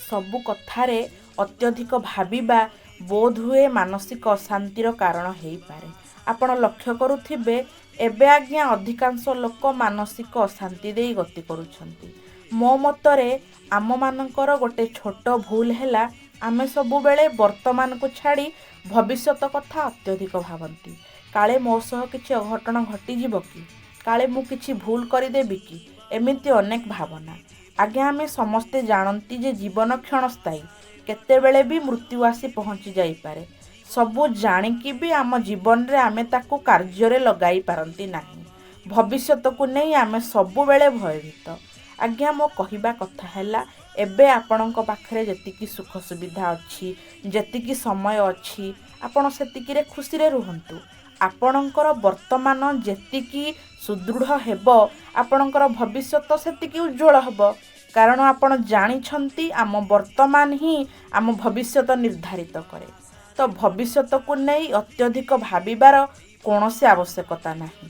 ସବୁ କଥାରେ ଅତ୍ୟଧିକ ଭାବିବା ବୋଧହୁଏ ମାନସିକ ଅଶାନ୍ତିର କାରଣ ହେଇପାରେ। ଆପଣ ଲକ୍ଷ୍ୟ କରୁଥିବେ ଏବେ ଆଜ୍ଞା ଅଧିକାଂଶ ଲୋକ ମାନସିକ ଅଶାନ୍ତି ଦେଇ ଗତି କରୁଛନ୍ତି। ମୋ ମତରେ ଆମମାନଙ୍କର ଗୋଟେ ଛୋଟ ଭୁଲ ହେଲା ଆମେ ସବୁବେଳେ ବର୍ତ୍ତମାନକୁ ଛାଡ଼ି ଭବିଷ୍ୟତ କଥା ଅତ୍ୟଧିକ ଭାବନ୍ତି। କାଳେ ମୋ ସହ କିଛି ଅଘଟଣ ଘଟିଯିବ କି, କାଳେ ମୁଁ କିଛି ଭୁଲ କରିଦେବି କି, ଏମିତି ଅନେକ ଭାବନା। ଆଜ୍ଞା ଆମେ ସମସ୍ତେ ଜାଣନ୍ତି ଯେ ଜୀବନ କ୍ଷଣସ୍ଥାୟୀ, କେତେବେଳେ ବି ମୃତ୍ୟୁ ଆସି ପହଞ୍ଚି ଯାଇପାରେ। ସବୁ ଜାଣିକି ବି ଆମ ଜୀବନରେ ଆମେ ତାକୁ କାର୍ଯ୍ୟରେ ଲଗାଇ ପାରନ୍ତି ନାହିଁ। ଭବିଷ୍ୟତକୁ ନେଇ ଆମେ ସବୁବେଳେ ଭୟଭୀତ। ଆଜ୍ଞା ମୋ କହିବା କଥା ହେଲା ଏବେ ଆପଣଙ୍କ ପାଖରେ ଯେତିକି ସୁଖ ସୁବିଧା ଅଛି, ଯେତିକି ସମୟ ଅଛି, ଆପଣ ସେତିକିରେ ଖୁସିରେ ରୁହନ୍ତୁ। ଆପଣଙ୍କର ବର୍ତ୍ତମାନ ଯେତିକି ସୁଦୃଢ଼ ହେବ ଆପଣଙ୍କର ଭବିଷ୍ୟତ ସେତିକି ଉଜ୍ଜ୍ୱଳ ହେବ। କାରଣ ଆପଣ ଜାଣିଛନ୍ତି ଆମ ବର୍ତ୍ତମାନ ହିଁ ଆମ ଭବିଷ୍ୟତ ନିର୍ଦ୍ଧାରିତ କରେ। ତ ଭବିଷ୍ୟତକୁ ନେଇ ଅତ୍ୟଧିକ ଭାବିବାର କୌଣସି ଆବଶ୍ୟକତା ନାହିଁ।